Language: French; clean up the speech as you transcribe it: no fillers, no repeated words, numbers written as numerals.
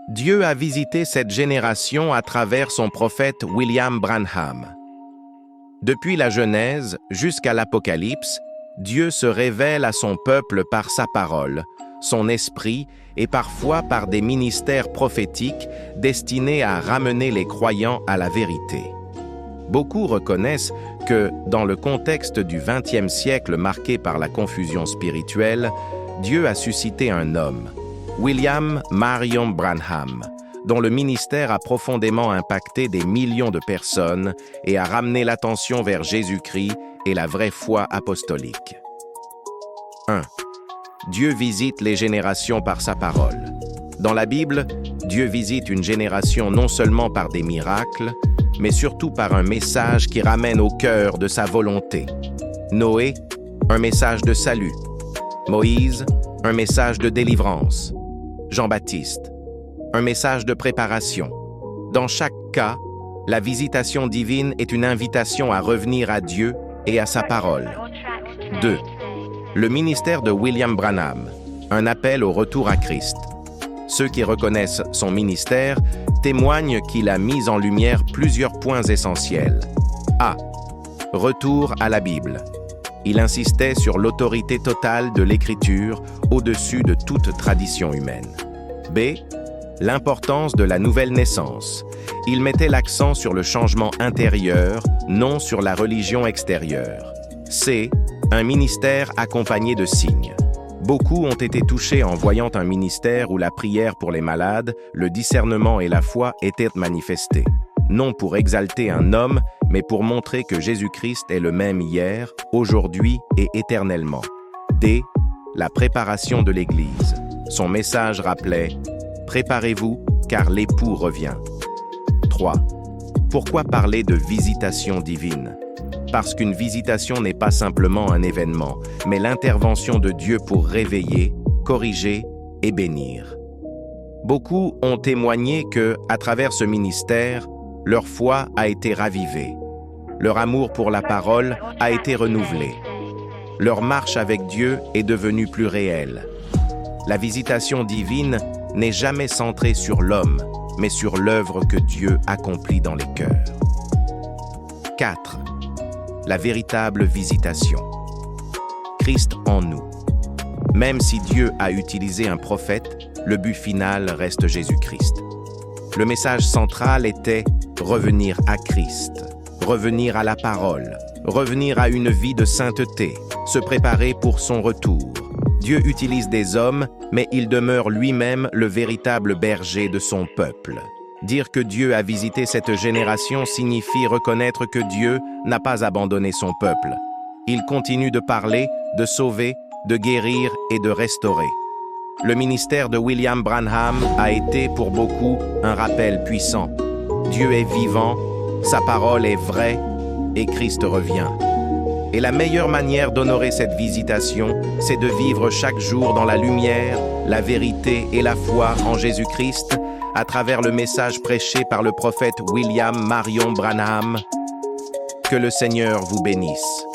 Dieu a visité cette génération à travers son prophète William Branham. Depuis la Genèse jusqu'à l'Apocalypse, Dieu se révèle à son peuple par sa parole, son esprit et parfois par des ministères prophétiques destinés à ramener les croyants à la vérité. Beaucoup reconnaissent que, dans le contexte du XXe siècle marqué par la confusion spirituelle, Dieu a suscité un homme, William Marion Branham, dont le ministère a profondément impacté des millions de personnes et a ramené l'attention vers Jésus-Christ et la vraie foi apostolique. 1. Dieu visite les générations par sa parole. Dans la Bible, Dieu visite une génération non seulement par des miracles, mais surtout par un message qui ramène au cœur de sa volonté. Noé, un message de salut. Moïse, un message de délivrance. Jean-Baptiste, un message de préparation. Dans chaque cas, la visitation divine est une invitation à revenir à Dieu et à sa parole. 2. Le ministère de William Branham, un appel au retour à Christ. Ceux qui reconnaissent son ministère témoignent qu'il a mis en lumière plusieurs points essentiels. A. Retour à la Bible. Il insistait sur l'autorité totale de l'Écriture au-dessus de toute tradition humaine. B. L'importance de la nouvelle naissance. Il mettait l'accent sur le changement intérieur, non sur la religion extérieure. C. Un ministère accompagné de signes. Beaucoup ont été touchés en voyant un ministère où la prière pour les malades, le discernement et la foi étaient manifestés. Non pour exalter un homme, mais pour montrer que Jésus-Christ est le même hier, aujourd'hui et éternellement. D. La préparation de l'Église. Son message rappelait « Préparez-vous, car l'époux revient ». 3. Pourquoi parler de visitation divine ? Parce qu'une visitation n'est pas simplement un événement, mais l'intervention de Dieu pour réveiller, corriger et bénir. Beaucoup ont témoigné que, à travers ce ministère, leur foi a été ravivée. Leur amour pour la parole a été renouvelé. Leur marche avec Dieu est devenue plus réelle. La visitation divine n'est jamais centrée sur l'homme, mais sur l'œuvre que Dieu accomplit dans les cœurs. 4. La véritable visitation. Christ en nous. Même si Dieu a utilisé un prophète, le but final reste Jésus-Christ. Le message central était revenir à Christ, revenir à la parole, revenir à une vie de sainteté, se préparer pour son retour. Dieu utilise des hommes, mais il demeure lui-même le véritable berger de son peuple. Dire que Dieu a visité cette génération signifie reconnaître que Dieu n'a pas abandonné son peuple. Il continue de parler, de sauver, de guérir et de restaurer. Le ministère de William Branham a été pour beaucoup un rappel puissant. Dieu est vivant, sa parole est vraie et Christ revient. Et la meilleure manière d'honorer cette visitation, c'est de vivre chaque jour dans la lumière, la vérité et la foi en Jésus-Christ, à travers le message prêché par le prophète William Marion Branham. Que le Seigneur vous bénisse.